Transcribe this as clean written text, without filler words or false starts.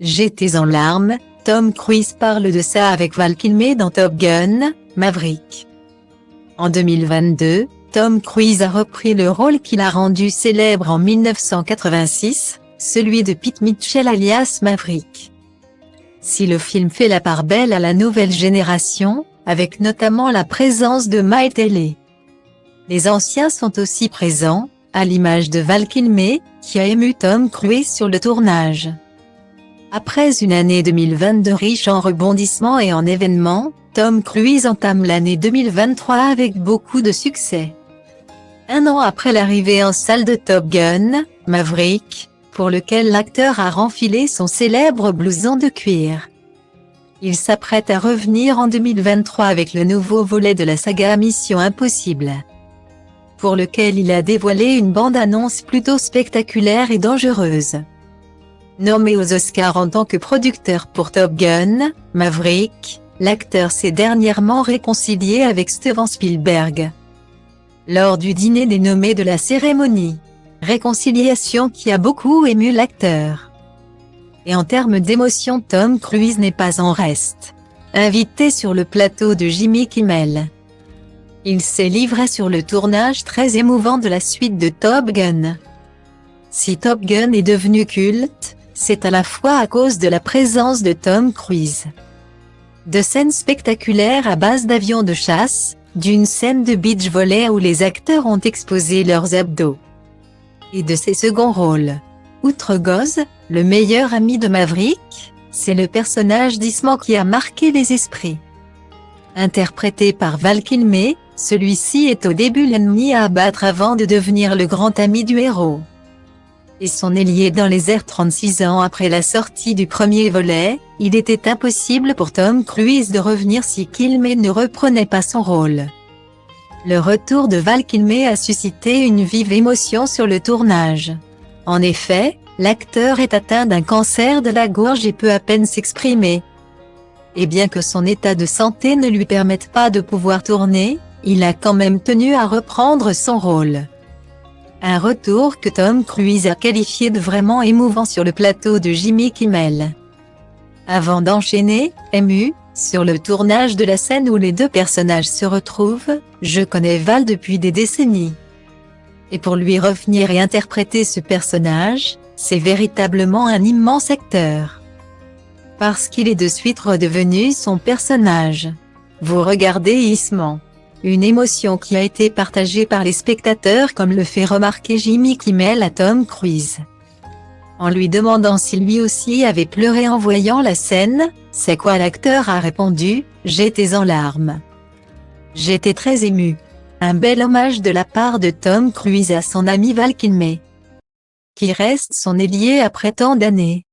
J'étais en larmes, Tom Cruise parle de ça avec Val Kilmer dans Top Gun, Maverick. En 2022, Tom Cruise a repris le rôle qu'il a rendu célèbre en 1986, celui de Pete Mitchell alias Maverick. Si le film fait la part belle à la nouvelle génération, avec notamment la présence de Mahershala Ali, les anciens sont aussi présents, à l'image de Val Kilmer, qui a ému Tom Cruise sur le tournage. Après une année 2022 riche en rebondissements et en événements, Tom Cruise entame l'année 2023 avec beaucoup de succès. Un an après l'arrivée en salle de Top Gun, Maverick, pour lequel l'acteur a renfilé son célèbre blouson de cuir. Il s'apprête à revenir en 2023 avec le nouveau volet de la saga Mission Impossible, pour lequel il a dévoilé une bande-annonce plutôt spectaculaire et dangereuse. Nommé aux Oscars en tant que producteur pour Top Gun, Maverick, l'acteur s'est dernièrement réconcilié avec Steven Spielberg lors du dîner des nommés de la cérémonie. Réconciliation qui a beaucoup ému l'acteur. Et en termes d'émotion, Tom Cruise n'est pas en reste. Invité sur le plateau de Jimmy Kimmel, il s'est livré sur le tournage très émouvant de la suite de Top Gun. Si Top Gun est devenu culte, c'est à la fois à cause de la présence de Tom Cruise, de scènes spectaculaires à base d'avions de chasse, d'une scène de beach volley où les acteurs ont exposé leurs abdos, et de ses seconds rôles. Outre Goz, le meilleur ami de Maverick, c'est le personnage d'Isman qui a marqué les esprits. Interprété par Val Kilmer, celui-ci est au début l'ennemi à abattre avant de devenir le grand ami du héros. Et son ailier dans les airs 36 ans après la sortie du premier volet, il était impossible pour Tom Cruise de revenir si Kilmer ne reprenait pas son rôle. Le retour de Val Kilmer a suscité une vive émotion sur le tournage. En effet, l'acteur est atteint d'un cancer de la gorge et peut à peine s'exprimer. Et bien que son état de santé ne lui permette pas de pouvoir tourner, il a quand même tenu à reprendre son rôle. Un retour que Tom Cruise a qualifié de vraiment émouvant sur le plateau de Jimmy Kimmel. Avant d'enchaîner, ému, sur le tournage de la scène où les deux personnages se retrouvent, je connais Val depuis des décennies. Et pour lui revenir et interpréter ce personnage, c'est véritablement un immense acteur. Parce qu'il est de suite redevenu son personnage. Vous regardez Isman. Une émotion qui a été partagée par les spectateurs comme le fait remarquer Jimmy Kimmel à Tom Cruise. En lui demandant si lui aussi avait pleuré en voyant la scène, c'est quoi l'acteur a répondu « J'étais en larmes. J'étais très ému ». Un bel hommage de la part de Tom Cruise à son ami Val Kilmer, qui reste son ailier après tant d'années.